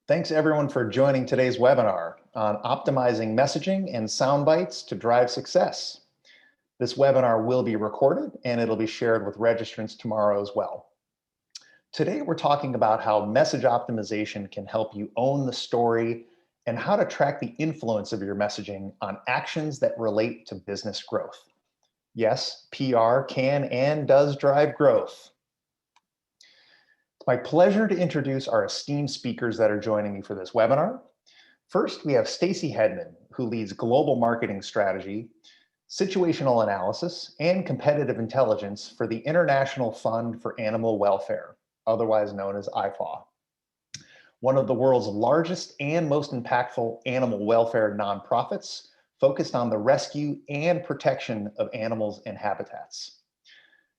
Thanks everyone for joining today's webinar on optimizing messaging and sound bites to drive success. This webinar will be recorded and it'll be shared with registrants tomorrow as well. Today we're talking about how message optimization can help you own the story and how to track the influence of your messaging on actions that relate to business growth. Yes, PR can and does drive growth. It's my pleasure to introduce our esteemed speakers that are joining me for this webinar. First, we have Stacey Hedman, who leads global marketing strategy, situational analysis, and competitive intelligence for the International Fund for Animal Welfare, otherwise known as IFAW, one of the world's largest and most impactful animal welfare nonprofits focused on the rescue and protection of animals and habitats.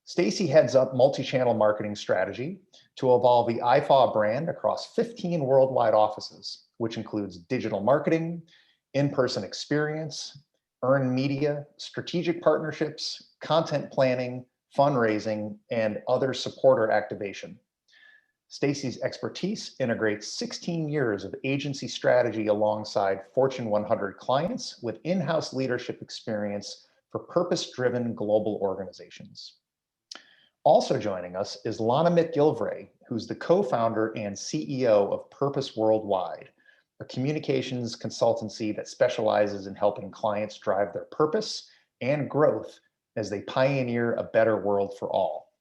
Stacey heads up multi-channel marketing strategy to evolve the IFAW brand across 15 worldwide offices, which includes digital marketing, in-person experience, earned media, strategic partnerships, content planning, fundraising, and other supporter activation. Stacey's expertise integrates 16 years of agency strategy alongside Fortune 100 clients with in-house leadership experience for purpose-driven global organizations. Also joining us is Lana McGilvray, who's the co-founder and CEO of Purpose Worldwide, a communications consultancy that specializes in helping clients drive their purpose and growth as they pioneer a better world for all.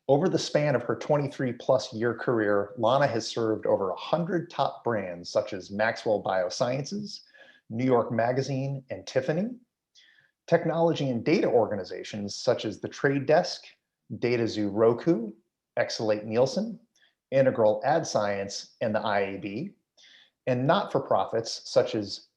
Over the span of her 23+ year career, Lana has served over 100 top brands such as Maxwell Biosciences, New York Magazine, and Tiffany, technology and data organizations such as The Trade Desk, DataZoo Roku, Exalate Nielsen, Integral Ad Science, and the IAB, and not-for-profits such as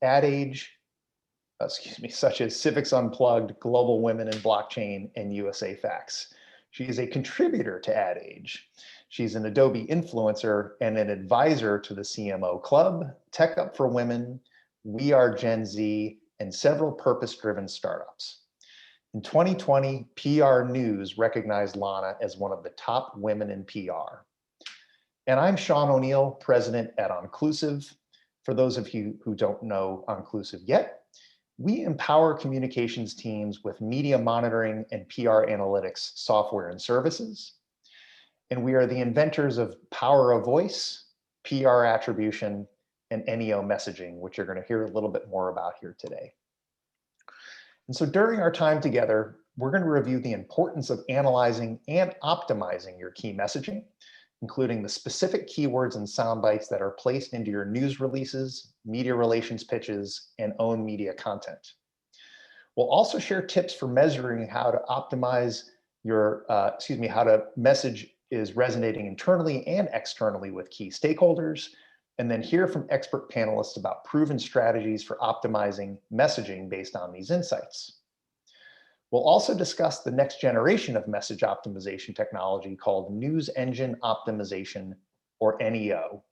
such as Civics Unplugged, Global Women in Blockchain, and USA Facts. She is a contributor to Ad Age. She's an Adobe influencer and an advisor to the CMO Club, Tech Up for Women, We Are Gen Z, and several purpose-driven startups. In 2020, PR News recognized Lana as one of the top women in PR. And I'm Sean O'Neill, president at Onclusive. For those of you who don't know Onclusive yet, we empower communications teams with media monitoring and PR analytics software and services. And we are the inventors of Power of Voice, PR attribution, and NEO messaging, which you're going to hear a little bit more about here today. And so during our time together, we're going to review the importance of analyzing and optimizing your key messaging, including the specific keywords and sound bites that are placed into your news releases, media relations pitches, and own media content. We'll also share tips for measuring how to optimize your, how to message is resonating internally and externally with key stakeholders, and then hear from expert panelists about proven strategies for optimizing messaging based on these insights. We'll also discuss the next generation of message optimization technology called News Engine Optimization, or NEO,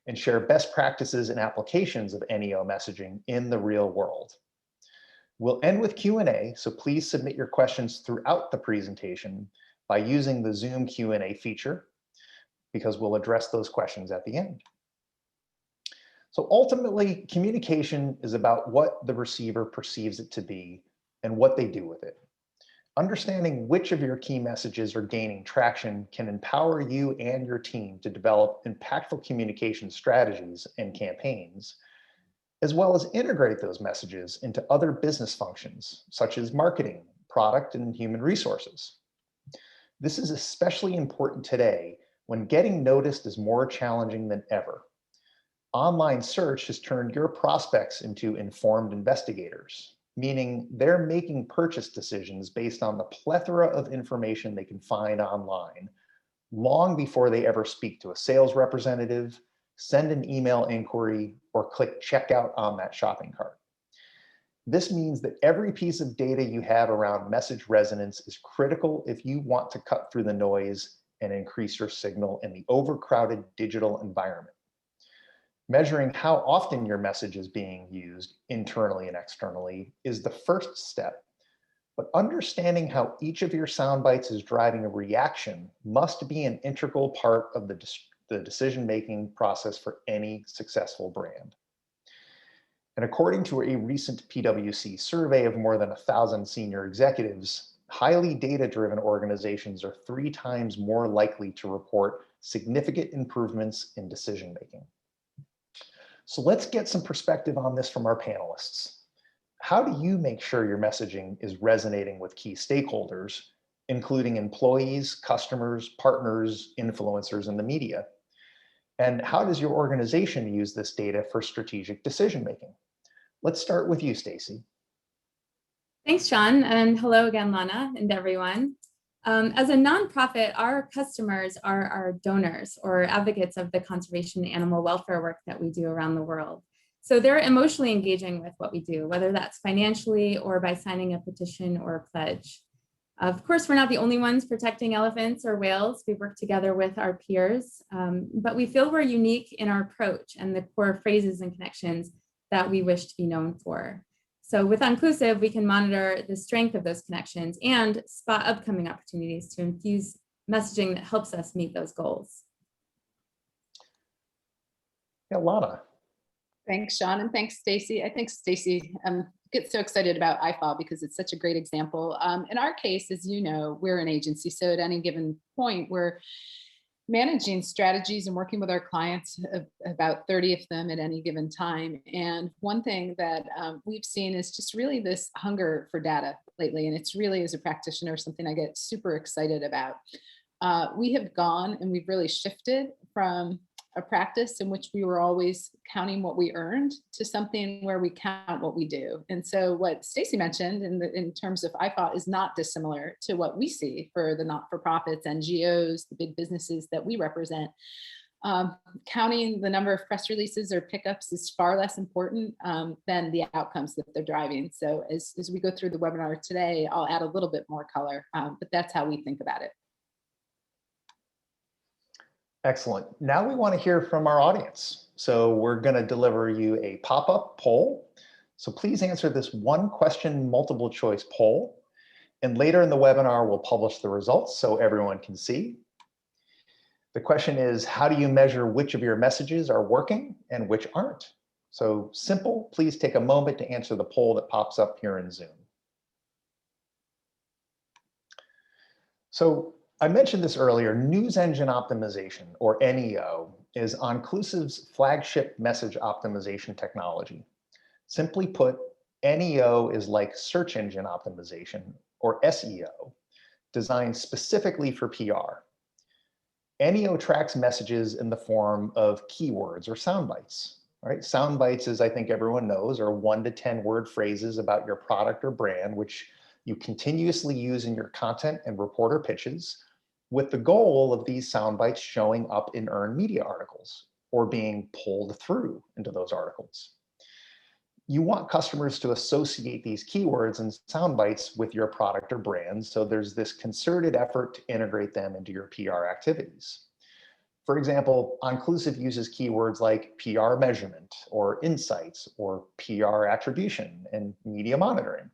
and share best practices and applications of NEO messaging in the real world. We'll end with Q&A, so please submit your questions throughout the presentation by using the Zoom Q&A feature, because we'll address those questions at the end. So ultimately, communication is about what the receiver perceives it to be and what they do with it. Understanding which of your key messages are gaining traction can empower you and your team to develop impactful communication strategies and campaigns, as well as integrate those messages into other business functions, such as marketing, product, and human resources. This is especially important today when getting noticed is more challenging than ever. Online search has turned your prospects into informed investigators, meaning they're making purchase decisions based on the plethora of information they can find online, long before they ever speak to a sales representative, send an email inquiry, or click checkout on that shopping cart. This means that every piece of data you have around message resonance is critical if you want to cut through the noise and increase your signal in the overcrowded digital environment. Measuring how often your message is being used internally and externally is the first step, but understanding how each of your sound bites is driving a reaction must be an integral part of the the decision-making process for any successful brand. And according to a recent PwC survey of more than 1,000 senior executives, highly data-driven organizations are 3 times more likely to report significant improvements in decision-making. So let's get some perspective on this from our panelists. How do you make sure your messaging is resonating with key stakeholders, including employees, customers, partners, influencers, and the media? And how does your organization use this data for strategic decision-making? Let's start with you, Stacey. Thanks, Sean, and hello again, Lana, and everyone. As a nonprofit, our customers are our donors or advocates of the conservation and animal welfare work that we do around the world. So they're emotionally engaging with what we do, whether that's financially or by signing a petition or a pledge. Of course, we're not the only ones protecting elephants or whales. We work together with our peers, but we feel we're unique in our approach and the core phrases and connections that we wish to be known for. So with Onclusive, we can monitor the strength of those connections and spot upcoming opportunities to infuse messaging that helps us meet those goals. Yeah, Lana. Thanks, Sean, and thanks, Stacey. I think Stacey gets so excited about IFAW because it's such a great example. In our case, as you know, we're an agency, so at any given point, we're managing strategies and working with our clients, about 30 of them at any given time. And one thing that we've seen is just really this hunger for data lately. And it's really, as a practitioner, something I get super excited about. We have gone and we've really shifted from a practice in which we were always counting what we earned to something where we count what we do. And so what Stacey mentioned in terms of IFAW is not dissimilar to what we see for the not-for-profits, NGOs, the big businesses that we represent. Counting the number of press releases or pickups is far less important than the outcomes that they're driving. So as we go through the webinar today, I'll add a little bit more color, but that's how we think about it. Excellent. Now we want to hear from our audience. So we're going to deliver you a pop-up poll. So please answer this 1-question multiple choice poll. And later in the webinar, we'll publish the results so everyone can see. The question is, how do you measure which of your messages are working and which aren't? So simple, please take a moment to answer the poll that pops up here in Zoom. So I mentioned this earlier, News Engine Optimization, or NEO, is Onclusive's flagship message optimization technology. Simply put, NEO is like search engine optimization, or SEO, designed specifically for PR. NEO tracks messages in the form of keywords or sound bites. Right? Sound bites, as I think everyone knows, are 1 to 10 word phrases about your product or brand, which you continuously use in your content and reporter pitches, with the goal of these sound bites showing up in earned media articles or being pulled through into those articles. You want customers to associate these keywords and sound bites with your product or brand, so there's this concerted effort to integrate them into your PR activities. For example, Onclusive uses keywords like PR measurement or insights or PR attribution and media monitoring.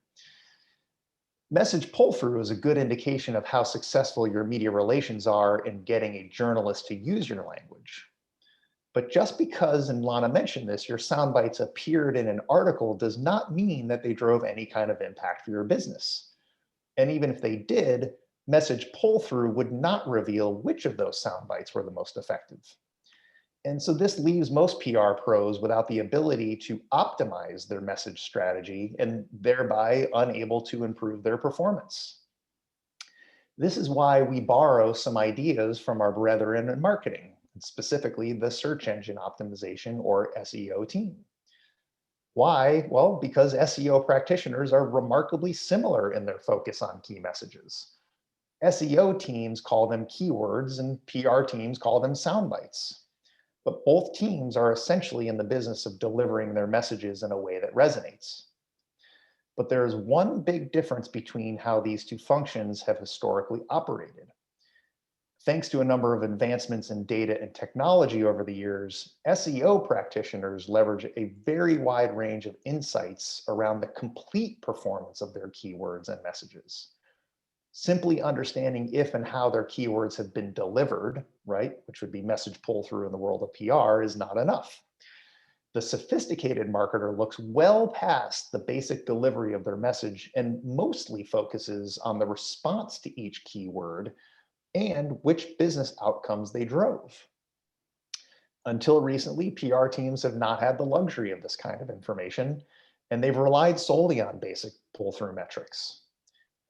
Message pull-through is a good indication of how successful your media relations are in getting a journalist to use your language. But just because, and Lana mentioned this, your sound bites appeared in an article does not mean that they drove any kind of impact for your business. And even if they did, message pull-through would not reveal which of those sound bites were the most effective. And so this leaves most PR pros without the ability to optimize their message strategy and thereby unable to improve their performance. This is why we borrow some ideas from our brethren in marketing, specifically the search engine optimization or SEO team. Why? Well, because SEO practitioners are remarkably similar in their focus on key messages. SEO teams call them keywords and PR teams call them sound bites. But both teams are essentially in the business of delivering their messages in a way that resonates. But there is one big difference between how these two functions have historically operated. Thanks to a number of advancements in data and technology over the years, SEO practitioners leverage a very wide range of insights around the complete performance of their keywords and messages. Simply understanding if and how their keywords have been delivered, right, which would be message pull through in the world of PR, is not enough. The sophisticated marketer looks well past the basic delivery of their message and mostly focuses on the response to each keyword and which business outcomes they drove. Until recently, PR teams have not had the luxury of this kind of information, and they've relied solely on basic pull-through metrics.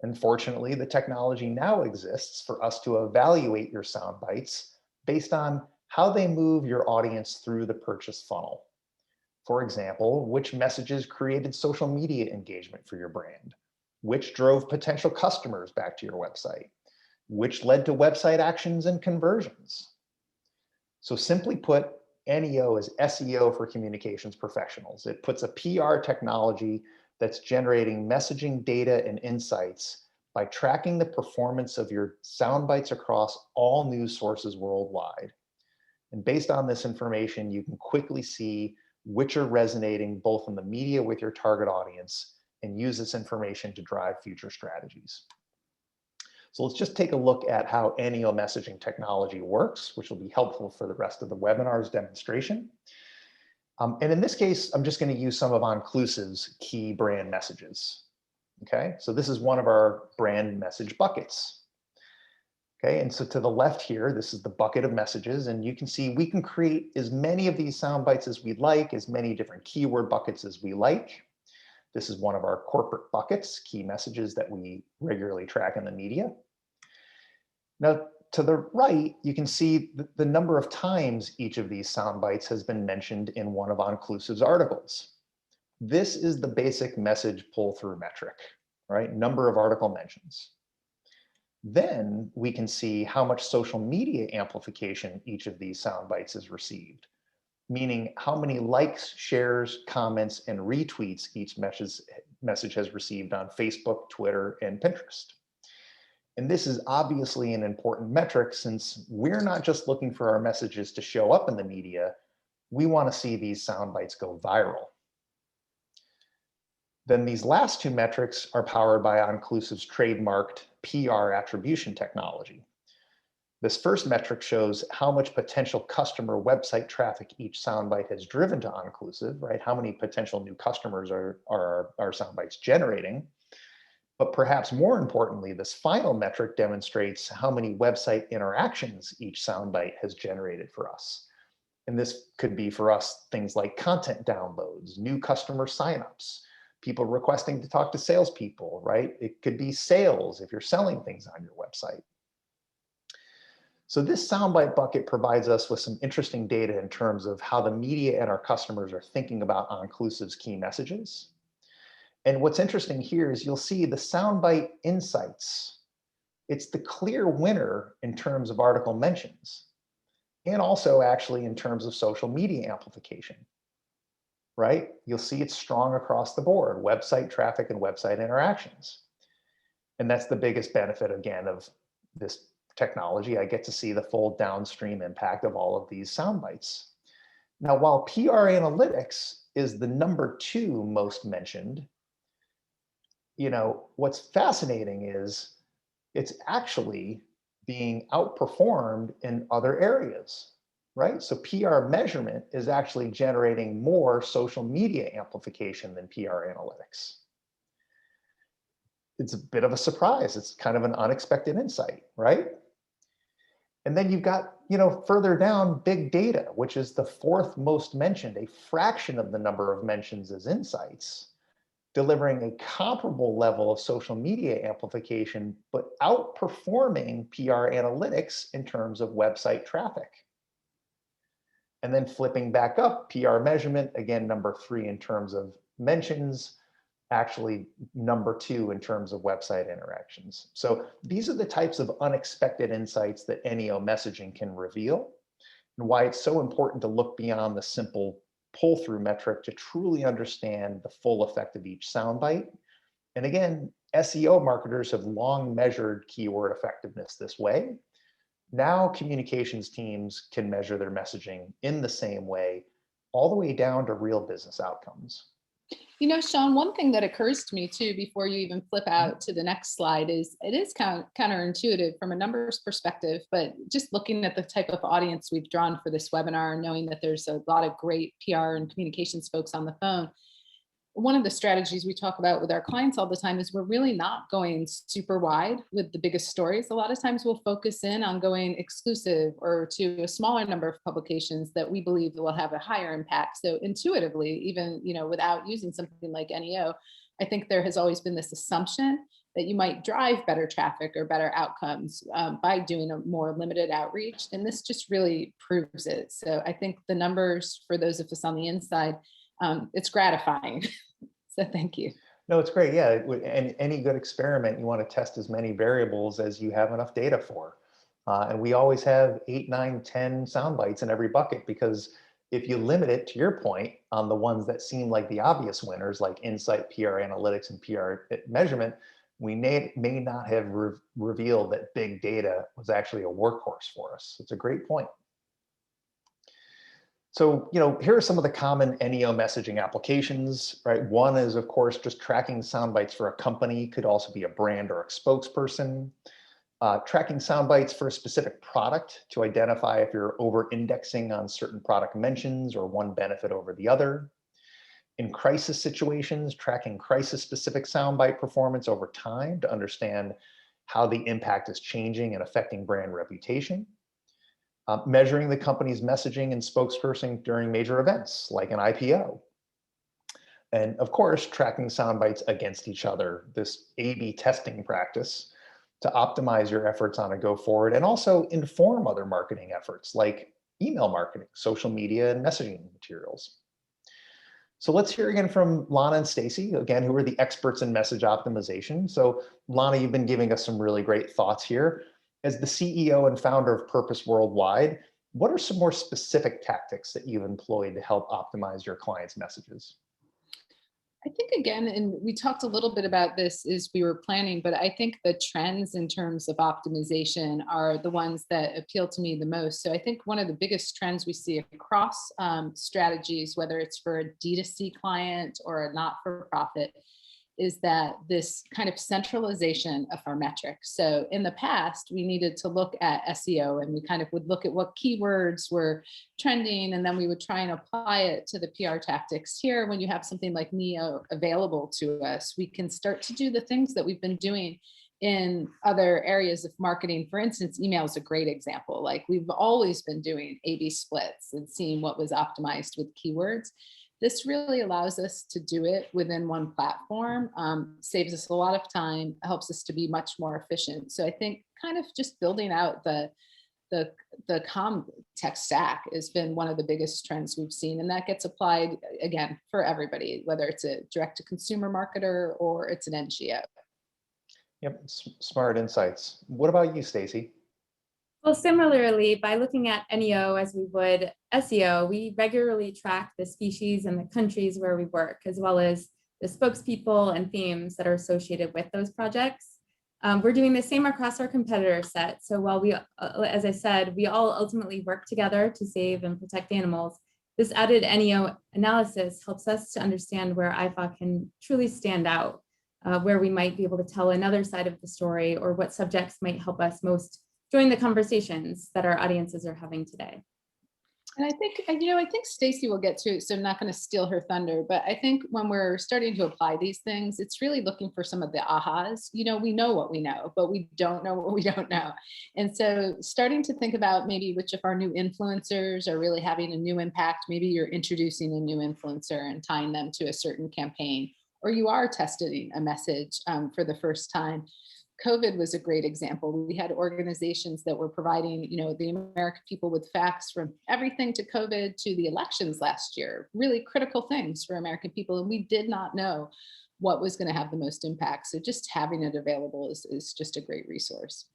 Unfortunately, the technology now exists for us to evaluate your sound bites based on how they move your audience through the purchase funnel. For example, which messages created social media engagement for your brand? Which drove potential customers back to your website? Which led to website actions and conversions? So simply put, NEO is SEO for communications professionals. It puts a PR technology that's generating messaging data and insights by tracking the performance of your sound bites across all news sources worldwide. And based on this information, you can quickly see which are resonating both in the media with your target audience and use this information to drive future strategies. So let's just take a look at how NEO messaging technology works, which will be helpful for the rest of the webinar's demonstration. And in this case, I'm just going to use some of Onclusive's key brand messages. Okay, so this is one of our brand message buckets. Okay, and so to the left here, this is the bucket of messages, and you can see we can create as many of these sound bites as we'd like, as many different keyword buckets as we like. This is one of our corporate buckets, key messages that we regularly track in the media. Now, to the right, you can see the number of times each of these sound bites has been mentioned in one of Onclusive's articles. This is the basic message pull-through metric, right? Number of article mentions. Then we can see how much social media amplification each of these sound bites has received, meaning how many likes, shares, comments, and retweets each message has received on Facebook, Twitter, and Pinterest. And this is obviously an important metric since we're not just looking for our messages to show up in the media, we want to see these sound bites go viral. Then these last two metrics are powered by Onclusive's trademarked PR attribution technology. This first metric shows how much potential customer website traffic each soundbite has driven to Onclusive, right? How many potential new customers are our soundbites generating? But perhaps more importantly, this final metric demonstrates how many website interactions each soundbite has generated for us. And this could be for us things like content downloads, new customer signups, people requesting to talk to salespeople, right? It could be sales if you're selling things on your website. So this soundbite bucket provides us with some interesting data in terms of how the media and our customers are thinking about Onclusive's key messages. And what's interesting here is you'll see the soundbite insights. It's the clear winner in terms of article mentions, and also actually in terms of social media amplification. Right? You'll see it's strong across the board, website traffic and website interactions. And that's the biggest benefit, again, of this technology. I get to see the full downstream impact of all of these sound bites. Now, while PR analytics is the number 2 most mentioned, what's fascinating is it's actually being outperformed in other areas. Right? So PR measurement is actually generating more social media amplification than PR analytics. It's a bit of a surprise. It's kind of an unexpected insight, right? And then you've got, further down, big data, which is the 4th most mentioned, a fraction of the number of mentions as insights, delivering a comparable level of social media amplification, but outperforming PR analytics in terms of website traffic. And then flipping back up, PR measurement, again, number 3 in terms of mentions, actually number 2 in terms of website interactions. So these are the types of unexpected insights that NEO messaging can reveal, and why it's so important to look beyond the simple pull-through metric to truly understand the full effect of each soundbite. And again, SEO marketers have long measured keyword effectiveness this way. Now communications teams can measure their messaging in the same way, all the way down to real business outcomes. You know, Sean, one thing that occurs to me too, before you even flip out to the next slide, is it is counterintuitive from a numbers perspective, but just looking at the type of audience we've drawn for this webinar, knowing that there's a lot of great PR and communications folks on the phone. One of the strategies we talk about with our clients all the time is we're really not going super wide with the biggest stories. A lot of times we'll focus in on going exclusive or to a smaller number of publications that we believe will have a higher impact. So intuitively, even, you know, without using something like NEO, I think there has always been this assumption that you might drive better traffic or better outcomes by doing a more limited outreach. And this just really proves it. So I think the numbers for those of us on the inside, it's gratifying. So thank you. No, it's great. Yeah, and any good experiment, you want to test as many variables as you have enough data for. And we always have 8, 9, 10 sound bites in every bucket, because if you limit it, to your point, on the ones that seem like the obvious winners, like insight, PR analytics, and PR measurement, we may not have revealed that big data was actually a workhorse for us. It's a great point. So, you know, here are some of the common NEO messaging applications, right? One is, of course, just tracking sound bites for a company, could also be a brand or a spokesperson. Tracking sound bites for a specific product to identify if you're over-indexing on certain product mentions or one benefit over the other. In crisis situations, tracking crisis-specific sound bite performance over time to understand how the impact is changing and affecting brand reputation. Measuring the company's messaging and spokesperson during major events like an IPO. And of course, tracking sound bites against each other, this A/B testing practice to optimize your efforts on a go forward and also inform other marketing efforts like email marketing, social media, and messaging materials. So let's hear again from Lana and Stacey, again, who are the experts in message optimization. So Lana, you've been giving us some really great thoughts here. As the CEO and founder of Purpose Worldwide, what are some more specific tactics that you've employed to help optimize your clients' messages? I think again, and we talked a little bit about this as we were planning, but I think the trends in terms of optimization are the ones that appeal to me the most. So I think one of the biggest trends we see across strategies, whether it's for a D2C client or a not-for-profit, is that this kind of centralization of our metrics. So in the past, we needed to look at SEO and we kind of would look at what keywords were trending, and then we would try and apply it to the PR tactics. Here, when you have something like NEO available to us, we can start to do the things that we've been doing in other areas of marketing. For instance, email is a great example. Like we've always been doing A/B splits and seeing what was optimized with keywords. This really allows us to do it within one platform, saves us a lot of time, helps us to be much more efficient. So I think kind of just building out the comm tech stack has been one of the biggest trends we've seen. And that gets applied, again, for everybody, whether it's a direct-to-consumer marketer or it's an NGO. Yep, smart insights. What about you, Stacey? Well, similarly, by looking at NEO as we would SEO, we regularly track the species and the countries where we work, as well as the spokespeople and themes that are associated with those projects. We're doing the same across our competitor set. So while we, as I said, we all ultimately work together to save and protect animals, this added NEO analysis helps us to understand where IFAW can truly stand out, where we might be able to tell another side of the story, or what subjects might help us most join the conversations that our audiences are having today. And I think, I think Stacey will get to it, so I'm not going to steal her thunder, but I think when we're starting to apply these things, it's really looking for some of the ahas. We know what we know, but we don't know what we don't know. And so starting to think about maybe which of our new influencers are really having a new impact. Maybe you're introducing a new influencer and tying them to a certain campaign, or you are testing a message for the first time. COVID was a great example. We had organizations that were providing, the American people with facts from everything to COVID to the elections last year, really critical things for American people. And we did not know what was going to have the most impact. So just having it available is just a great resource.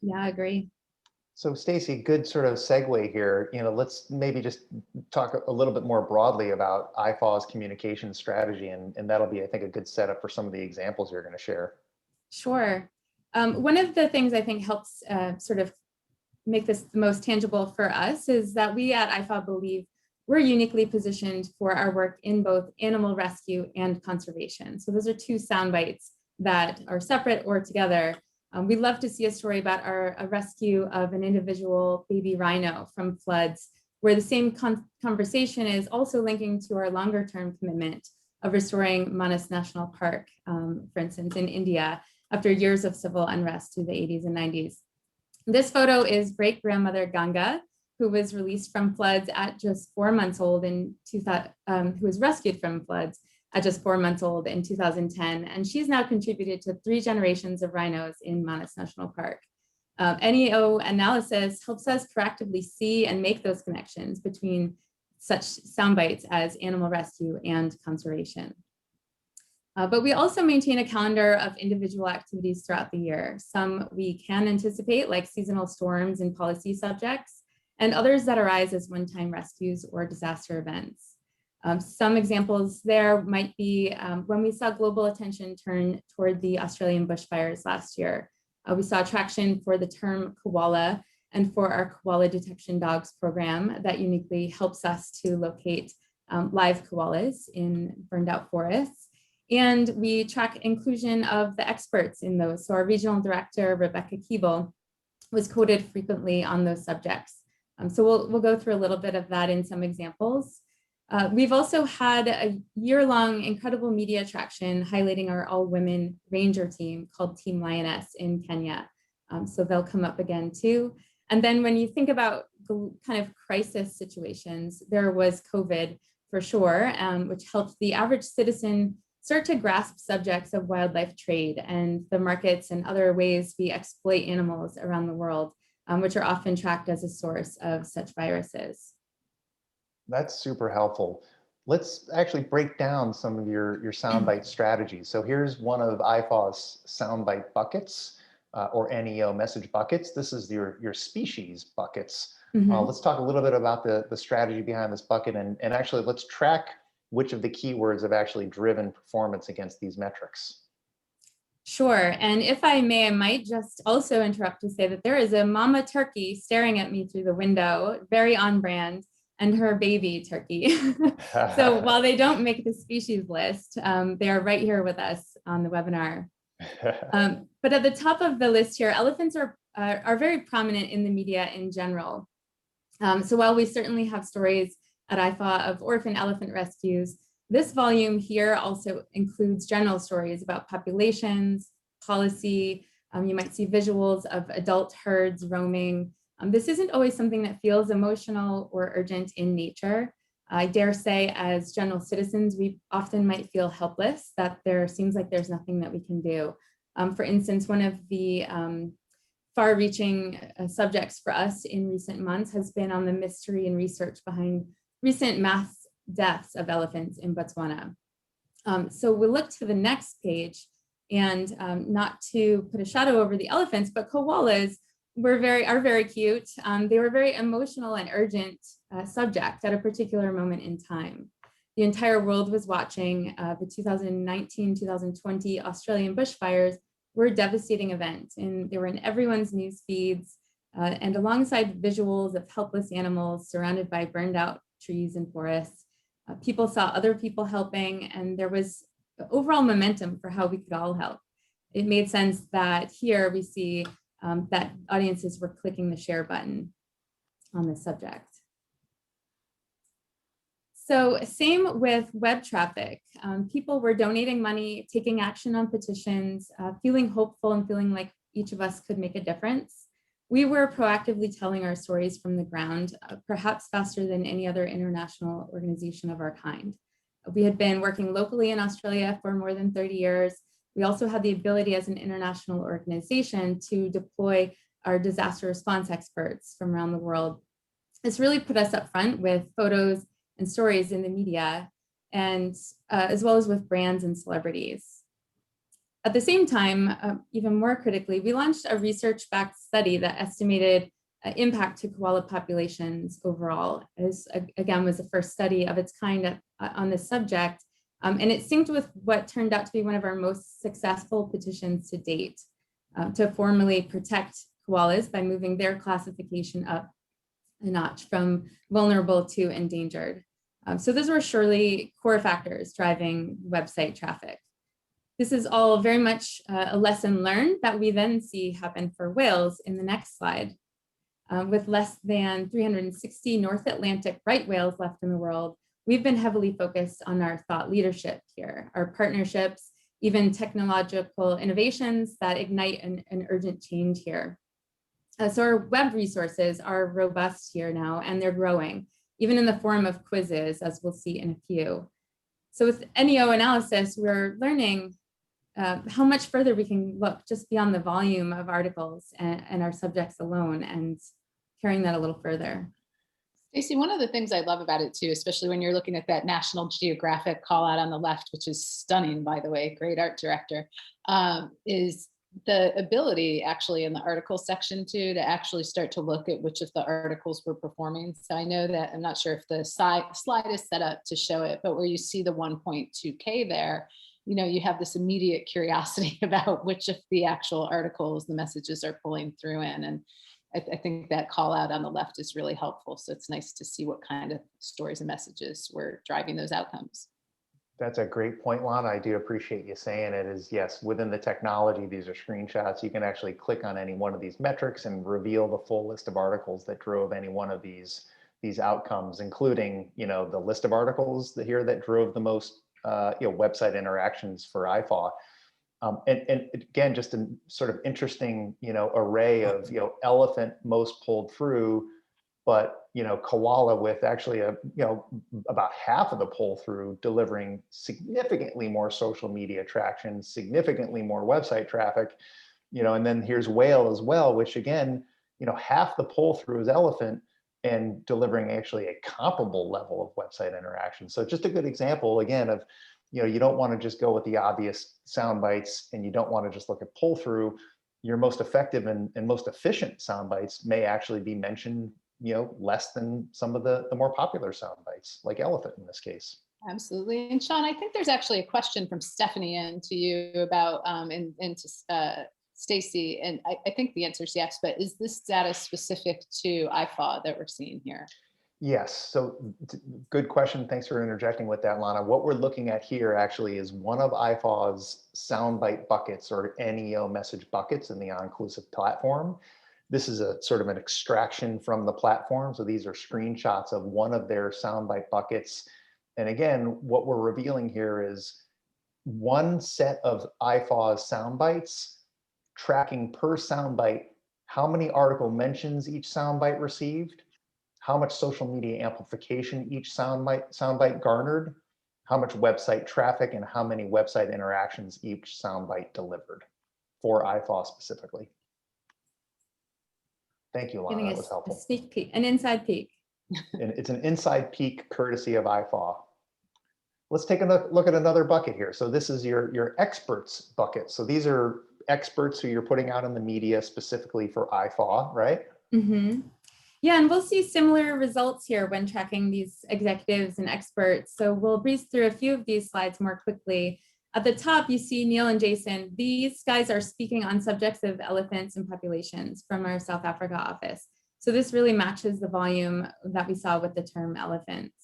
Yeah, I agree. So Stacey, good sort of segue here. Let's maybe just talk a little bit more broadly about IFAW's communication strategy, and that'll be, I think, a good setup for some of the examples you're going to share. Sure. One of the things I think helps sort of make this the most tangible for us is that we at IFAW believe we're uniquely positioned for our work in both animal rescue and conservation. So those are two sound bites that are separate or together. We'd love to see a story about a rescue of an individual baby rhino from floods, where the same conversation is also linking to our longer term commitment of restoring Manas National Park, for instance, in India, after years of civil unrest through the 80s and 90s. This photo is great-grandmother Ganga, who was released from floods at just 4 months old who was rescued from floods at just 4 months old in 2010. And she's now contributed to 3 generations of rhinos in Manas National Park. NEO analysis helps us proactively see and make those connections between such sound bites as animal rescue and conservation. But we also maintain a calendar of individual activities throughout the year. Some we can anticipate, like seasonal storms and policy subjects, and others that arise as one-time rescues or disaster events. Some examples there might be when we saw global attention turn toward the Australian bushfires last year. We saw traction for the term koala and for our koala detection dogs program that uniquely helps us to locate live koalas in burned out forests. And we track inclusion of the experts in those. So our regional director, Rebecca Keeble, was quoted frequently on those subjects. So we'll go through a little bit of that in some examples. We've also had a year-long incredible media traction highlighting our all-women ranger team called Team Lioness in Kenya. So they'll come up again too. And then when you think about kind of crisis situations, there was COVID for sure, which helped the average citizen start to grasp subjects of wildlife trade and the markets and other ways we exploit animals around the world, which are often tracked as a source of such viruses. That's super helpful. Let's actually break down some of your soundbite strategies. So here's one of IFAW's soundbite buckets or NEO message buckets. This is your species buckets. Let's talk a little bit about the strategy behind this bucket, and actually let's track which of the keywords have actually driven performance against these metrics. Sure, and if I may, I might just also interrupt to say that there is a mama turkey staring at me through the window, very on brand, and her baby turkey. So while they don't make the species list, they are right here with us on the webinar. But at the top of the list here, elephants are very prominent in the media in general. So while we certainly have stories at IFAW of orphan elephant rescues, this volume here also includes general stories about populations, policy. You might see visuals of adult herds roaming. This isn't always something that feels emotional or urgent in nature. I dare say, as general citizens, we often might feel helpless, that there seems like there's nothing that we can do. For instance, one of the far-reaching subjects for us in recent months has been on the mystery and research behind recent mass deaths of elephants in Botswana. So we'll look to the next page, and not to put a shadow over the elephants, but koalas are very cute. They were very emotional and urgent subject at a particular moment in time. The entire world was watching. The 2019-2020 Australian bushfires were a devastating event, and they were in everyone's news feeds. And alongside visuals of helpless animals surrounded by burned out trees and forests, people saw other people helping, and there was overall momentum for how we could all help. It made sense that here we see that audiences were clicking the share button on this subject. So same with web traffic. People were donating money, taking action on petitions, feeling hopeful and feeling like each of us could make a difference. We were proactively telling our stories from the ground, perhaps faster than any other international organization of our kind. We had been working locally in Australia for more than 30 years. We also had the ability as an international organization to deploy our disaster response experts from around the world. This really put us up front with photos and stories in the media, and as well as with brands and celebrities. At the same time, even more critically, we launched a research-backed study that estimated impact to koala populations overall. This, again, was the first study of its kind on this subject, and it synced with what turned out to be one of our most successful petitions to date, to formally protect koalas by moving their classification up a notch from vulnerable to endangered. So those were surely core factors driving website traffic. This is all very much a lesson learned that we then see happen for whales in the next slide. With less than 360 North Atlantic right whales left in the world, we've been heavily focused on our thought leadership here, our partnerships, even technological innovations that ignite an urgent change here. So our web resources are robust here now, and they're growing, even in the form of quizzes, as we'll see in a few. So with NEO analysis, we're learning how much further we can look just beyond the volume of articles and our subjects alone, and carrying that a little further. Stacey, one of the things I love about it too, especially when you're looking at that National Geographic call out on the left, which is stunning, by the way, great art director, is the ability actually in the article section too, to actually start to look at which of the articles were performing. So I know that, I'm not sure if the slide is set up to show it, but where you see the 1.2K there, you know, you have this immediate curiosity about which of the actual articles the messages are pulling through in. And I think that call out on the left is really helpful. So it's nice to see what kind of stories and messages were driving those outcomes. That's a great point, Lana. I do appreciate you saying it. Is yes, within the technology, these are screenshots. You can actually click on any one of these metrics and reveal the full list of articles that drove any one of these outcomes, including, you know, the list of articles here that drove the most website interactions for IFAW. And again, just a sort of interesting, array of, elephant most pulled through, but, koala with actually about half of the pull through, delivering significantly more social media traction, significantly more website traffic, and then here's whale as well, which again, half the pull through is elephant and delivering actually a comparable level of website interaction. So just a good example again of, you don't want to just go with the obvious sound bites, and you don't want to just look at pull through. Your most effective and most efficient sound bites may actually be mentioned, less than some of the more popular sound bites, like elephant in this case. Absolutely. And Sean, I think there's actually a question from Stephanie in to you about, and to Stacey, and I think the answer is yes, but is this data specific to IFAW that we're seeing here? Yes, so good question. Thanks for interjecting with that, Lana. What we're looking at here actually is one of IFAW's soundbite buckets or NEO message buckets in the Onclusive platform. This is a sort of an extraction from the platform. So these are screenshots of one of their soundbite buckets. And again, what we're revealing here is one set of IFAW's soundbites tracking per soundbite how many article mentions each soundbite received, how much social media amplification each soundbite garnered, how much website traffic, and how many website interactions each soundbite delivered for IFAW specifically. Thank you, Lana. That was helpful. A sneak peek, an inside peek. And it's an inside peek courtesy of IFAW. Let's take a look at another bucket here. So this is your experts bucket. So these are experts who you're putting out in the media specifically for IFAW, right? Mm-hmm. Yeah, and we'll see similar results here when tracking these executives and experts. So we'll breeze through a few of these slides more quickly. At the top, you see Neil and Jason. These guys are speaking on subjects of elephants and populations from our South Africa office. So this really matches the volume that we saw with the term elephants.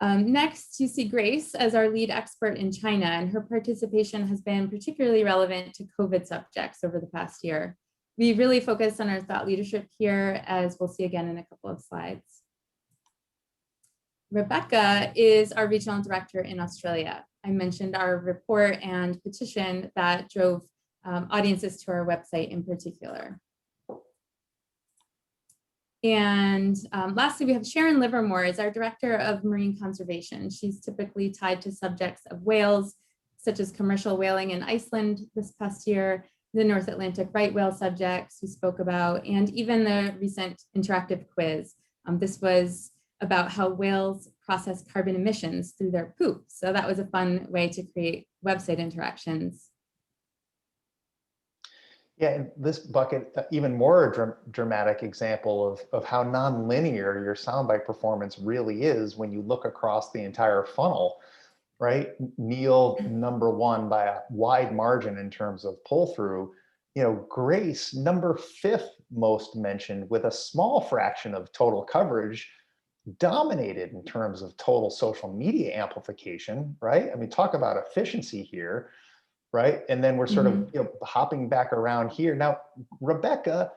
Next, you see Grace as our lead expert in China, and her participation has been particularly relevant to COVID subjects over the past year. We really focus on our thought leadership here, as we'll see again in a couple of slides. Rebecca is our regional director in Australia. I mentioned our report and petition that drove audiences to our website in particular. And lastly, we have Sharon Livermore as our director of marine conservation. She's typically tied to subjects of whales, such as commercial whaling in Iceland this past year, the North Atlantic right whale subjects we spoke about, and even the recent interactive quiz. This was about how whales process carbon emissions through their poop. So that was a fun way to create website interactions. Yeah, and this bucket, even more dramatic example of how nonlinear your soundbite performance really is when you look across the entire funnel, right? Neil, number one by a wide margin in terms of pull through, Grace, number 5th most mentioned with a small fraction of total coverage, dominated in terms of total social media amplification, right? I mean, talk about efficiency here, right? And then we're sort of hopping back around here. Now, Rebecca,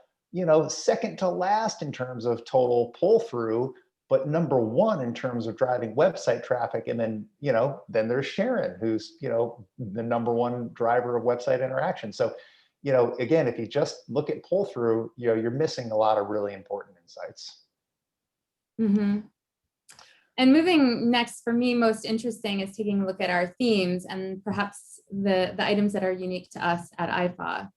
second to last in terms of total pull through, but number one in terms of driving website traffic. And then, then there's Sharon, who's, the number one driver of website interaction. So, again, if you just look at pull through, you're missing a lot of really important insights. Mm-hmm. And moving next, for me, most interesting is taking a look at our themes and perhaps the items that are unique to us at IFAW.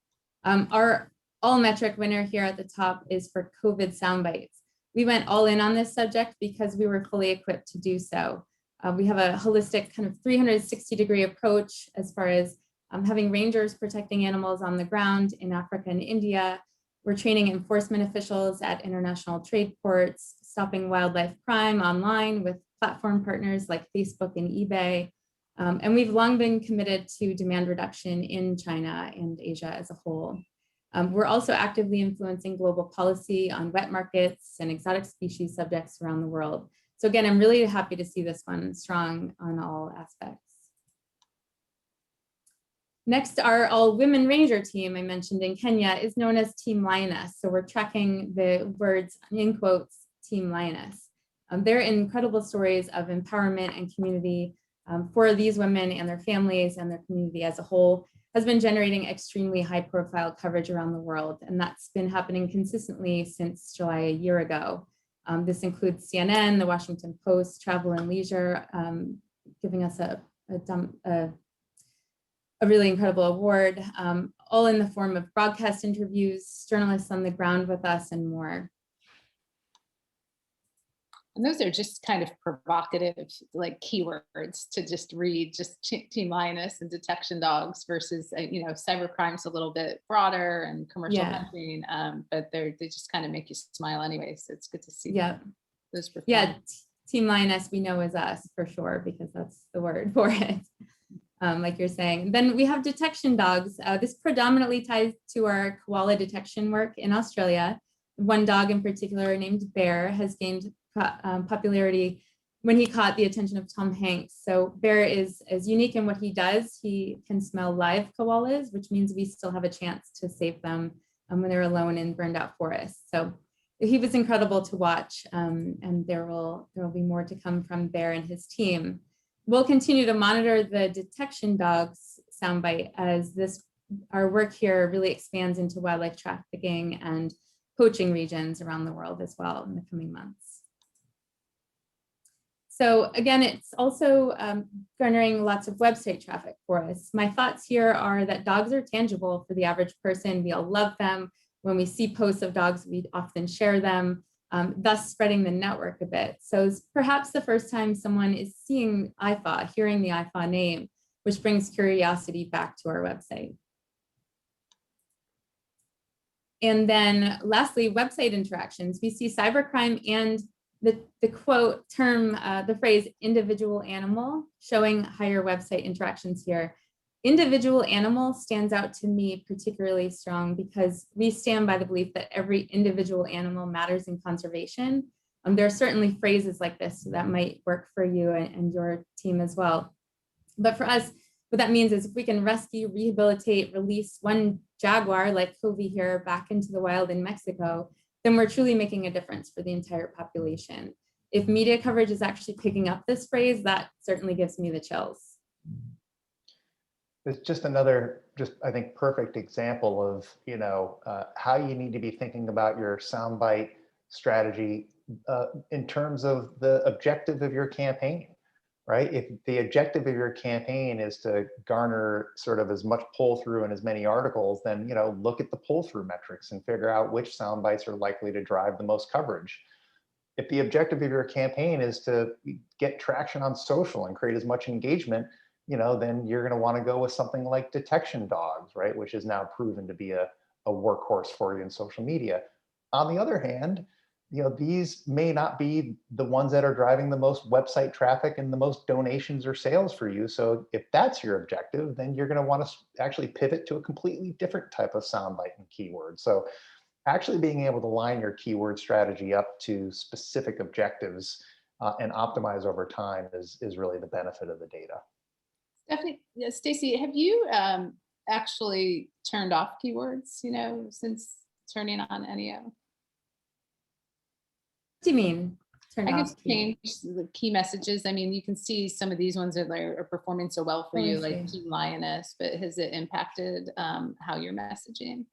Our all-metric winner here at the top is for COVID Soundbites. We went all in on this subject because we were fully equipped to do so. We have a holistic kind of 360-degree approach as far as having rangers protecting animals on the ground in Africa and India. We're training enforcement officials at international trade ports, stopping wildlife crime online with platform partners like Facebook and eBay. And we've long been committed to demand reduction in China and Asia as a whole. We're also actively influencing global policy on wet markets and exotic species subjects around the world. So again, I'm really happy to see this one strong on all aspects. Next, our all-women ranger team I mentioned in Kenya is known as Team Lioness. So we're tracking the words in quotes, Team Lioness. They're incredible stories of empowerment and community for these women and their families and their community as a whole, has been generating extremely high-profile coverage around the world. And that's been happening consistently since July a year ago. This includes CNN, the Washington Post, Travel and Leisure, giving us a really incredible award, all in the form of broadcast interviews, journalists on the ground with us, and more. And those are just kind of provocative, like keywords to just read, just Team Lioness and detection dogs versus, cybercrime's a little bit broader and commercial hunting, but they just kind of make you smile anyway. So it's good to see those perform. Yeah, Team Lioness we know is us for sure, because that's the word for it. Like you're saying. Then we have detection dogs. This predominantly ties to our koala detection work in Australia. One dog in particular named Bear has gained popularity when he caught the attention of Tom Hanks. So Bear is unique in what he does. He can smell live koalas, which means we still have a chance to save them when they're alone in burned out forests. So he was incredible to watch, and there will be more to come from Bear and his team. We'll continue to monitor the detection dogs soundbite as our work here really expands into wildlife trafficking and poaching regions around the world as well in the coming months. So again, it's also garnering lots of website traffic for us. My thoughts here are that dogs are tangible for the average person. We all love them. When we see posts of dogs, we often share them, thus spreading the network a bit. So it's perhaps the first time someone is seeing IFAW, hearing the IFAW name, which brings curiosity back to our website. And then lastly, website interactions. We see cybercrime and the quote term, the phrase individual animal, showing higher website interactions here. Individual animal stands out to me particularly strong because we stand by the belief that every individual animal matters in conservation. There are certainly phrases like this that might work for you and your team as well. But for us, what that means is if we can rescue, rehabilitate, release one jaguar like Covey here back into the wild in Mexico, then we're truly making a difference for the entire population. If media coverage is actually picking up this phrase, that certainly gives me the chills. It's just another, I think, perfect example of, how you need to be thinking about your soundbite strategy in terms of the objective of your campaign, right? If the objective of your campaign is to garner sort of as much pull through in as many articles, then, look at the pull through metrics and figure out which sound bites are likely to drive the most coverage. If the objective of your campaign is to get traction on social and create as much engagement, then you're going to want to go with something like detection dogs, right? Which is now proven to be a workhorse for you in social media. On the other hand, these may not be the ones that are driving the most website traffic and the most donations or sales for you. So if that's your objective, then you're going to want to actually pivot to a completely different type of soundbite and keyword. So, actually being able to line your keyword strategy up to specific objectives and optimize over time is really the benefit of the data. Stephanie, yeah, Stacey, have you actually turned off keywords, since turning on NEO? What do you mean? I guess change the key messages. I mean, you can see some of these ones are performing so well for you, like Team Lioness, but has it impacted how you're messaging?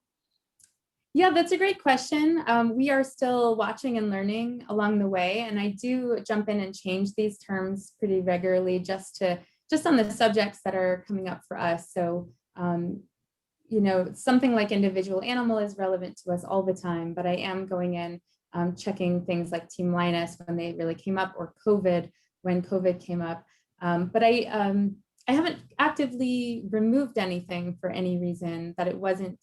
Yeah, that's a great question. We are still watching and learning along the way, and I do jump in and change these terms pretty regularly just on the subjects that are coming up for us. So, something like individual animal is relevant to us all the time, but I am going in, checking things like Team Linus when they really came up, or COVID when COVID came up. But I haven't actively removed anything for any reason that it wasn't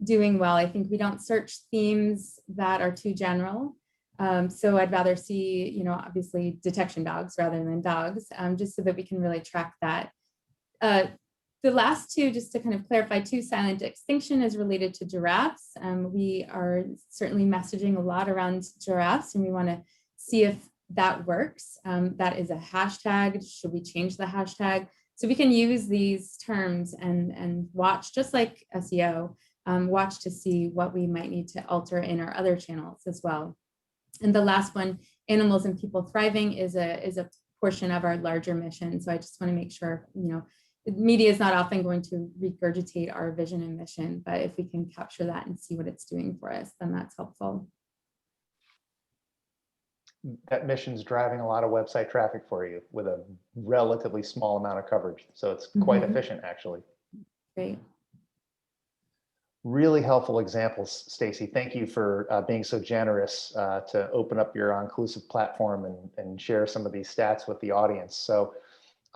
doing well. I think we don't search themes that are too general. So I'd rather see, obviously detection dogs rather than dogs, just so that we can really track that. The last two, just to kind of clarify too, silent extinction is related to giraffes. We are certainly messaging a lot around giraffes, and we want to see if that works. That is a hashtag. Should we change the hashtag? So we can use these terms and watch, just like SEO, watch to see what we might need to alter in our other channels as well. And the last one, animals and people thriving, is a portion of our larger mission. So I just want to make sure, media is not often going to regurgitate our vision and mission, but if we can capture that and see what it's doing for us, then that's helpful. That mission's driving a lot of website traffic for you with a relatively small amount of coverage. So it's quite efficient, actually. Great. Really helpful examples, Stacey. Thank you for being so generous to open up your Onclusive platform and share some of these stats with the audience. So,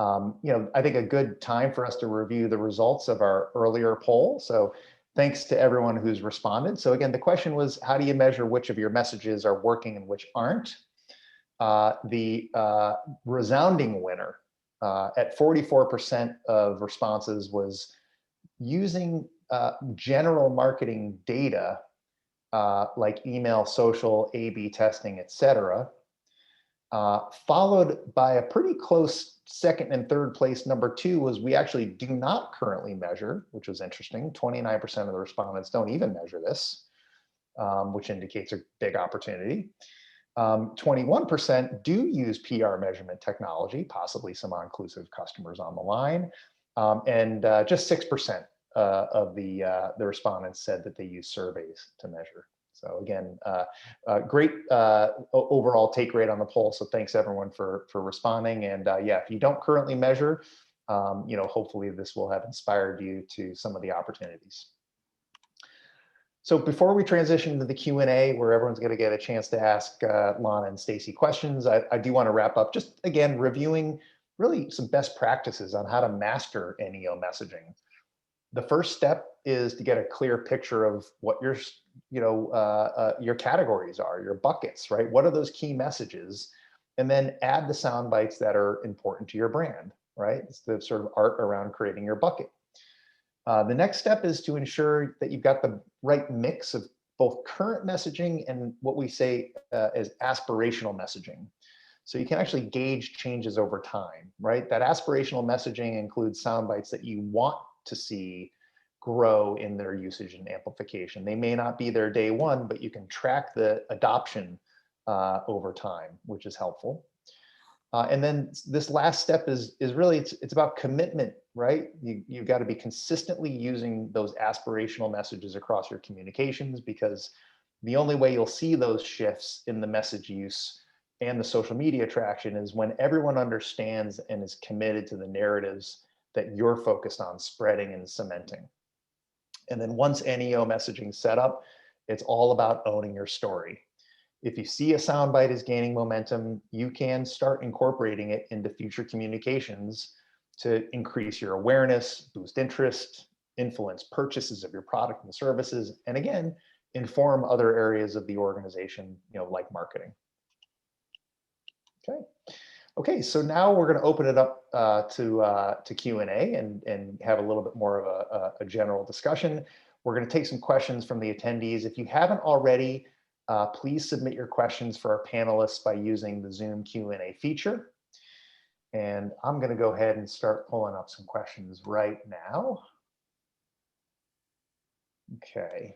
I think a good time for us to review the results of our earlier poll. So thanks to everyone who's responded. So again, the question was, how do you measure which of your messages are working and which aren't? The resounding winner at 44% of responses was using general marketing data like email, social, A/B testing, etc., followed by a pretty close second and third place. Number two was we actually do not currently measure, which was interesting. 29% of the respondents don't even measure this, which indicates a big opportunity. 21% do use PR measurement technology, possibly some Onclusive customers on the line, and just 6% of the respondents said that they use surveys to measure. So again, great overall take rate on the poll. So thanks everyone for responding. And yeah, if you don't currently measure, hopefully this will have inspired you to some of the opportunities. So before we transition to the Q&A, where everyone's going to get a chance to ask Lana and Stacey questions, I do want to wrap up just again reviewing really some best practices on how to master NEO messaging. The first step is to get a clear picture of what your categories are, your buckets, right? What are those key messages? And then add the sound bites that are important to your brand, right? It's the sort of art around creating your bucket. The next step is to ensure that you've got the right mix of both current messaging and what we say as aspirational messaging. So you can actually gauge changes over time, right? That aspirational messaging includes sound bites that you want to see grow in their usage and amplification. They may not be there day one, but you can track the adoption over time, which is helpful. And then this last step is really, it's about commitment, right? You've got to be consistently using those aspirational messages across your communications, because the only way you'll see those shifts in the message use and the social media traction is when everyone understands and is committed to the narratives that you're focused on spreading and cementing. And then once NEO messaging set up, it's all about owning your story. If you see a soundbite is gaining momentum, you can start incorporating it into future communications to increase your awareness, boost interest, influence purchases of your product and services, and again, inform other areas of the organization, like marketing. Okay, so now we're going to open it up to Q&A and have a little bit more of a general discussion. We're going to take some questions from the attendees. If you haven't already, please submit your questions for our panelists by using the Zoom Q&A feature. And I'm going to go ahead and start pulling up some questions right now. Okay.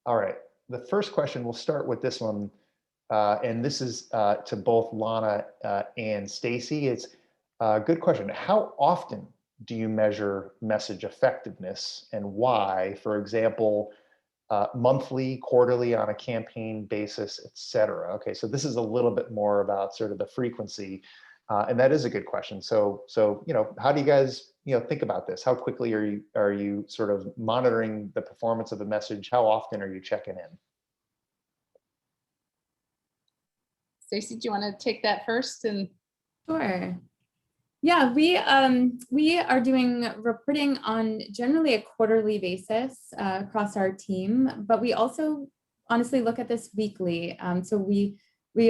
All right. The first question, we'll start with this one. And this is to both Lana and Stacey. It's a good question. How often do you measure message effectiveness and why? For example, monthly, quarterly, on a campaign basis, et cetera. Okay, so this is a little bit more about sort of the frequency, and that is a good question. So how do you guys think about this? How quickly are you sort of monitoring the performance of a message? How often are you checking in? Stacey, do you want to take that first? And Sure. Yeah, we are doing reporting on generally a quarterly basis across our team, but we also honestly look at this weekly. So we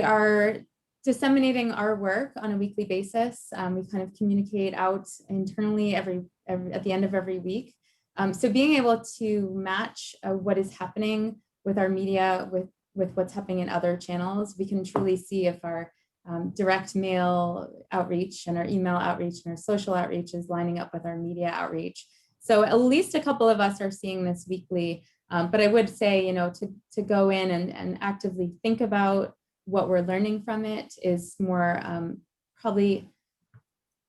are disseminating our work on a weekly basis. We kind of communicate out internally every at the end of every week. So being able to match what is happening with our media with what's happening in other channels, we can truly see if our direct mail outreach and our email outreach and our social outreach is lining up with our media outreach. So at least a couple of us are seeing this weekly, but I would say, to go in and actively think about what we're learning from it is more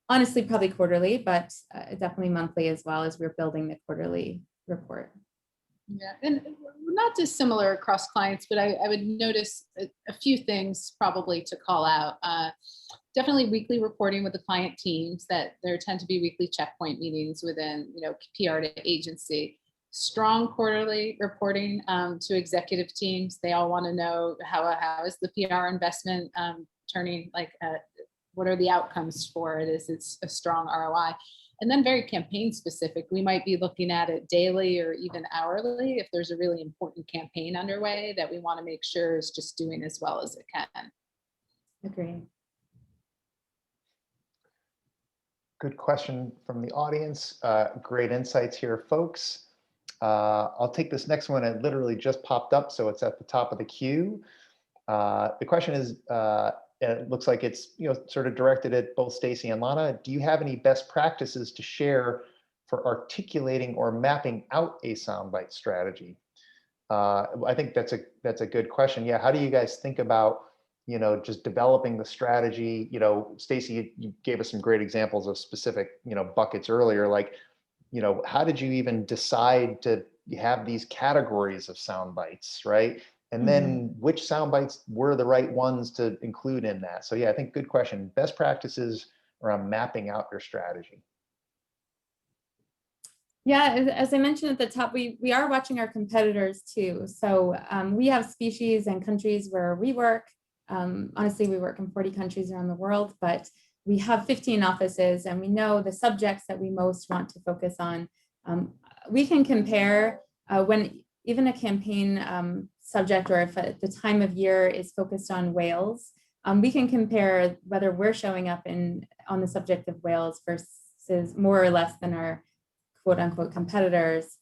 honestly, probably quarterly, but definitely monthly as well as we're building the quarterly report. Yeah, and not dissimilar across clients, but I would notice a few things probably to call out. Definitely weekly reporting with the client teams, that there tend to be weekly checkpoint meetings within, PR to agency. Strong quarterly reporting to executive teams. They all want to know how is the PR investment turning, what are the outcomes for it? It's a strong ROI. And then very campaign specific, we might be looking at it daily or even hourly if there's a really important campaign underway that we want to make sure is just doing as well as it can. Agree. Good question from the audience. Great insights here, folks. I'll take this next one. It literally just popped up, so it's at the top of the queue. The question is, it looks like it's sort of directed at both Stacey and Lana. Do you have any best practices to share for articulating or mapping out a soundbite strategy? I think that's a good question. Yeah, how do you guys think about just developing the strategy? Stacey, you gave us some great examples of specific buckets earlier. How did you even decide to have these categories of soundbites, right? And then which sound bites were the right ones to include in that? So yeah, I think good question. Best practices around mapping out your strategy. Yeah, as I mentioned at the top, we are watching our competitors too. So we have species and countries where we work. Honestly, we work in 40 countries around the world, but we have 15 offices and we know the subjects that we most want to focus on. We can compare when even a campaign subject, or if the time of year is focused on whales, we can compare whether we're showing up on the subject of whales versus more or less than our quote unquote competitors.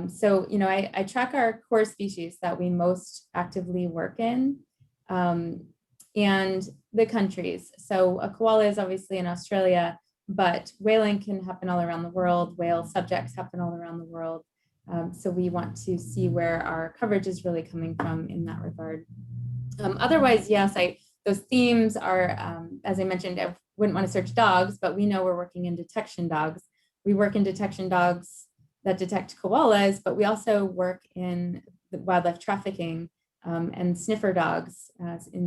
So, I track our core species that we most actively work in and the countries. So a koala is obviously in Australia, but whaling can happen all around the world. Whale subjects happen all around the world. So we want to see where our coverage is really coming from in that regard. Otherwise, yes, those themes are, as I mentioned, I wouldn't want to search dogs, but we know we're working in detection dogs. We work in detection dogs that detect koalas, but we also work in the wildlife trafficking and sniffer dogs,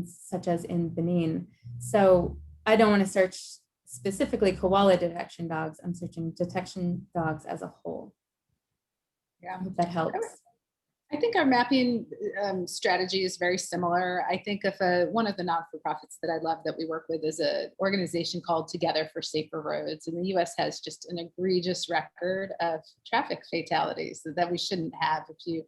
such as in Benin. So I don't want to search specifically koala detection dogs. I'm searching detection dogs as a whole. Yeah, I hope that helps. I think our mapping strategy is very similar. I think of one of the not-for-profits that I love that we work with is an organization called Together for Safer Roads. And the US has just an egregious record of traffic fatalities that we shouldn't have. If you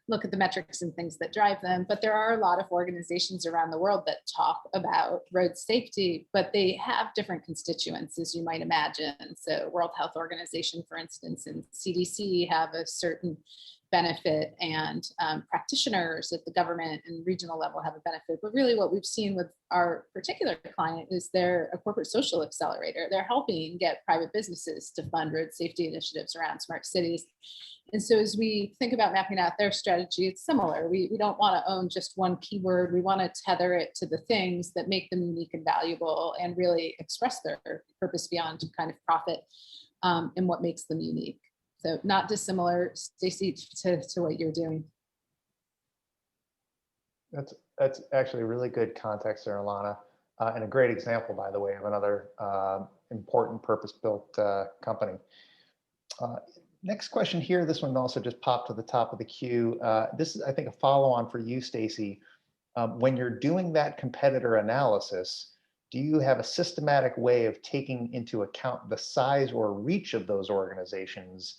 look at the metrics and things that drive them. But there are a lot of organizations around the world that talk about road safety, but they have different constituents, as you might imagine. So World Health Organization, for instance, and CDC have a certain benefit, and practitioners at the government and regional level have a benefit. But really what we've seen with our particular client is they're a corporate social accelerator. They're helping get private businesses to fund road safety initiatives around smart cities. And so as we think about mapping out their strategy, it's similar. We don't want to own just one keyword. We want to tether it to the things that make them unique and valuable and really express their purpose beyond kind of profit, and what makes them unique. So not dissimilar, Stacey, to what you're doing. That's actually a really good context there, Lana, and a great example, by the way, of another important purpose-built company. Next question here, this one also just popped to the top of the queue. This is, I think, a follow-on for you, Stacey. When you're doing that competitor analysis, do you have a systematic way of taking into account the size or reach of those organizations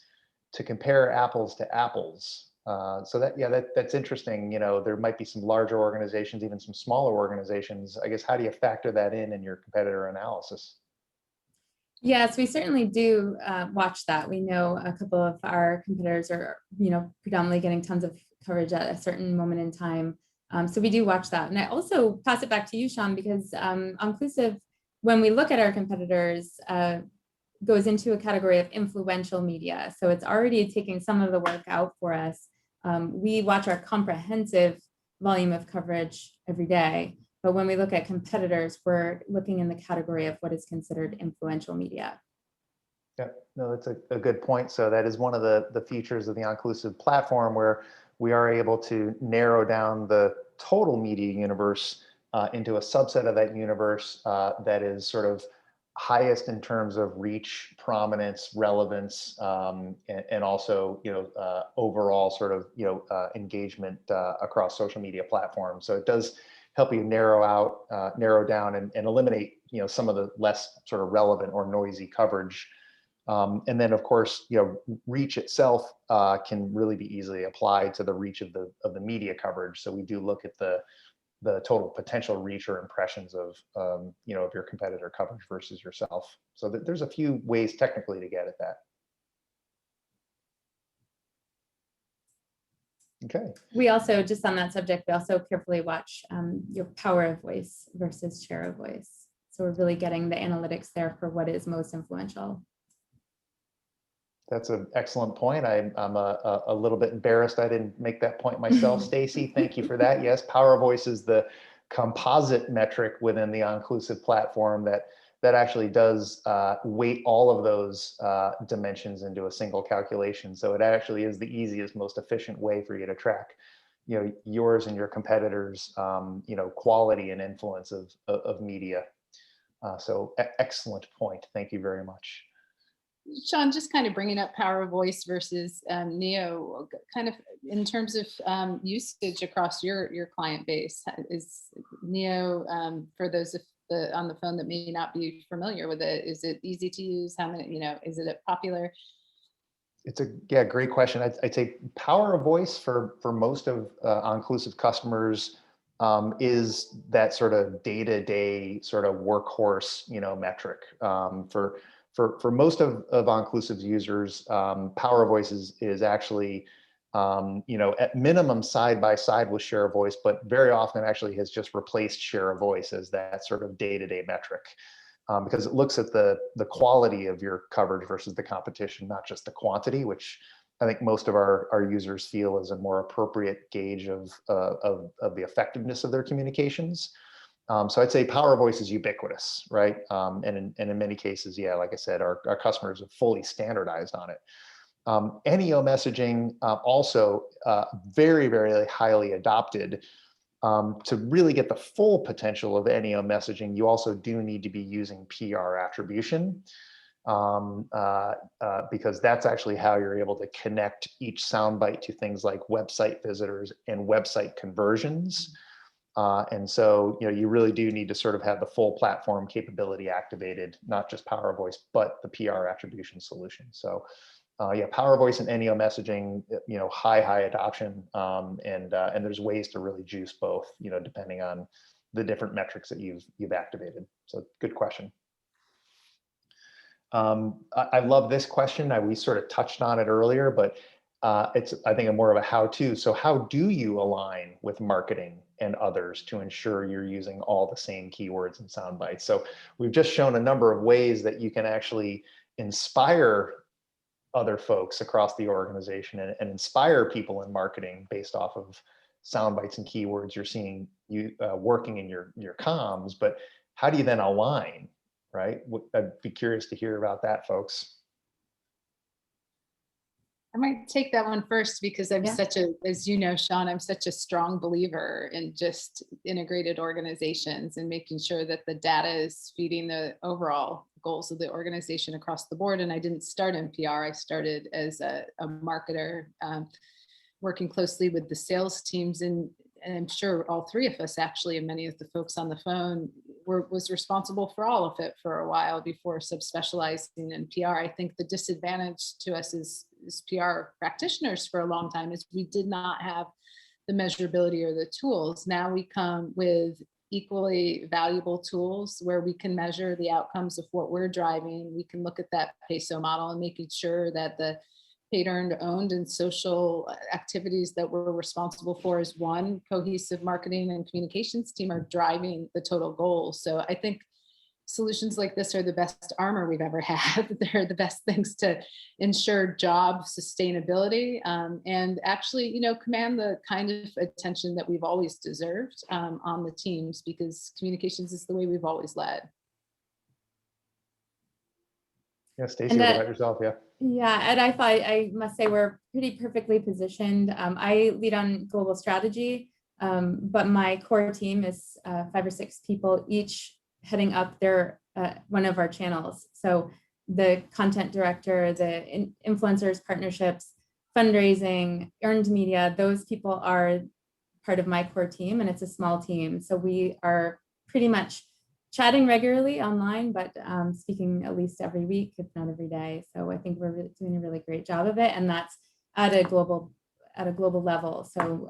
to compare apples to apples? So that's interesting. You know, there might be some larger organizations, even some smaller organizations. I guess, how do you factor that in your competitor analysis? Yes, we certainly do watch that. We know a couple of our competitors are, predominantly getting tons of coverage at a certain moment in time. So we do watch that. And I also pass it back to you, Sean, because Onclusive, when we look at our competitors, goes into a category of influential media. So it's already taking some of the work out for us. We watch our comprehensive volume of coverage every day. But when we look at competitors, we're looking in the category of what is considered influential media. Yeah, no, that's a good point. So that is one of the features of the Onclusive platform, where we are able to narrow down the total media universe into a subset of that universe that is sort of highest in terms of reach, prominence, relevance, and also, overall sort of, engagement across social media platforms. So it does help you narrow down and eliminate, some of the less sort of relevant or noisy coverage. And then, of course, reach itself can really be easily applied to the reach of the media coverage. So we do look at the total potential reach or impressions of your competitor coverage versus yourself. So there's a few ways technically to get at that. Okay. We also, just on that subject, we also carefully watch your power of voice versus share of voice. So we're really getting the analytics there for what is most influential. That's an excellent point. I'm a little bit embarrassed I didn't make that point myself, Stacey. Thank you for that. Yes, power of voice is the composite metric within the Onclusive platform that actually does weight all of those dimensions into a single calculation. So it actually is the easiest, most efficient way for you to track, yours and your competitors', quality and influence of media. So excellent point. Thank you very much. Sean, just kind of bringing up power of voice versus Neo, kind of in terms of usage across your client base. Is Neo, for those on the phone that may not be familiar with it, is it easy to use? How many, is it popular? It's a great question. I'd say power of voice for most of Onclusive customers is that sort of day-to-day sort of workhorse, metric. For most of Onclusive's users, power of voice is actually, at minimum side by side with share of voice, but very often actually has just replaced share of voice as that sort of day-to-day metric, because it looks at the quality of your coverage versus the competition, not just the quantity, which I think most of our users feel is a more appropriate gauge of the effectiveness of their communications. So I'd say power of voice is ubiquitous, right? And in many cases, yeah, like I said, our customers have fully standardized on it. NEO messaging also very, very highly adopted. To really get the full potential of NEO messaging, you also do need to be using PR attribution, because that's actually how you're able to connect each soundbite to things like website visitors and website conversions. And so, you really do need to sort of have the full platform capability activated, not just power of voice, but the PR attribution solution. So yeah, power voice and NEO messaging, you know, high adoption, and there's ways to really juice both, you know, depending on the different metrics that you've activated. So good question. I love this question. We sort of touched on it earlier, but it's, I think, more of a how-to. So how do you align with marketing and others to ensure you're using all the same keywords and sound bites? So we've just shown a number of ways that you can actually inspire other folks across the organization and inspire people in marketing based off of sound bites and keywords you're seeing you working in your comms. But how do you then align, right? I'd be curious to hear about that, folks. I might take that one first because I'm such a, as you know, Sean, I'm such a strong believer in just integrated organizations and making sure that the data is feeding the overall goals of the organization across the board. And I didn't start in PR. I started as a marketer, working closely with the sales teams, and I'm sure all three of us actually, and many of the folks on the phone was responsible for all of it for a while before subspecializing in PR. I think the disadvantage to us as PR practitioners for a long time is we did not have the measurability or the tools. Now we come with equally valuable tools where we can measure the outcomes of what we're driving. We can look at that PESO model and making sure that the paid, earned, owned, and social activities that we're responsible for as one cohesive marketing and communications team are driving the total goal. So I think solutions like this are the best armor we've ever had. They're the best things to ensure job sustainability, and actually, you know, command the kind of attention that we've always deserved on the teams, because communications is the way we've always led. Yeah, Stacey, what about yourself? Yeah. Yeah, at IFAW, I must say we're pretty perfectly positioned. I lead on global strategy, but my core team is 5 or 6 people, each heading up their one of our channels. So the content director, the influencers, partnerships, fundraising, earned media, those people are part of my core team, and it's a small team. So we are pretty much chatting regularly online, but speaking at least every week, if not every day. So I think we're doing a really great job of it, and that's at a global level. So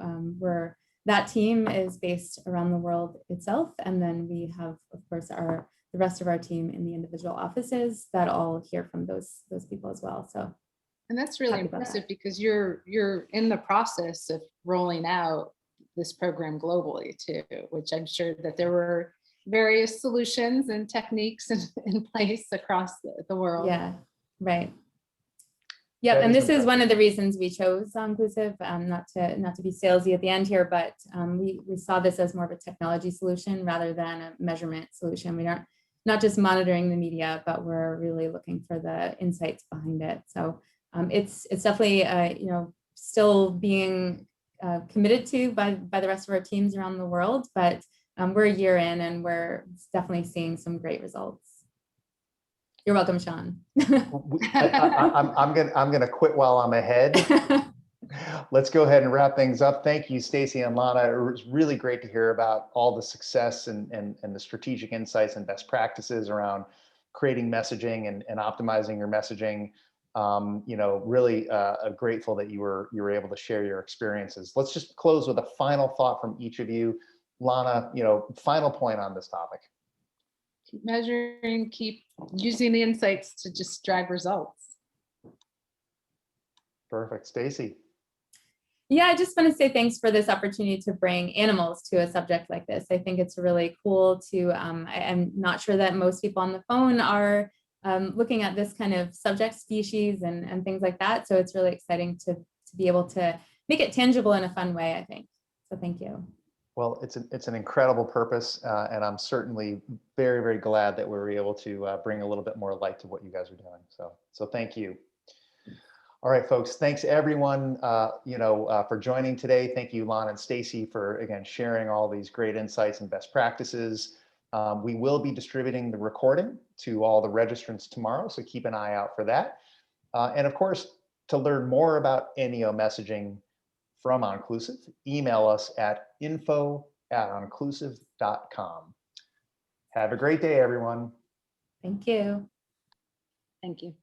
that team is based around the world itself, and then we have, of course, the rest of our team in the individual offices that all hear from those people as well. So, and that's really impressive because you're in the process of rolling out this program globally too, which I'm sure that there were various solutions and techniques in place across the world. Yeah, right. Yep, and this is one of the reasons we chose Onclusive, not to be salesy at the end here, but we saw this as more of a technology solution rather than a measurement solution. We aren't not just monitoring the media, but we're really looking for the insights behind it. So it's definitely you know, still being committed to by the rest of our teams around the world, but we're a year in and we're definitely seeing some great results. You're welcome, Sean. I'm gonna quit while I'm ahead. Let's go ahead and wrap things up. Thank you, Stacey and Lana. It was really great to hear about all the success and the strategic insights and best practices around creating messaging and optimizing your messaging. You know, really grateful that you were able to share your experiences. Let's just close with a final thought from each of you. Lana, you know, final point on this topic. Keep measuring, keep using the insights to just drive results. Perfect. Stacey. Yeah, I just want to say thanks for this opportunity to bring animals to a subject like this. I think it's really cool to, I'm not sure that most people on the phone are looking at this kind of subject species and things like that. So it's really exciting to be able to make it tangible in a fun way, I think. So thank you. Well, it's an incredible purpose, and I'm certainly very, very glad that we were able to bring a little bit more light to what you guys are doing. So thank you. All right, folks. Thanks everyone, for joining today. Thank you, Lana and Stacey, for again sharing all these great insights and best practices. We will be distributing the recording to all the registrants tomorrow, so keep an eye out for that. And of course, to learn more about NEO messaging from Onclusive, email us at info@onclusive.com. Have a great day, everyone. Thank you. Thank you.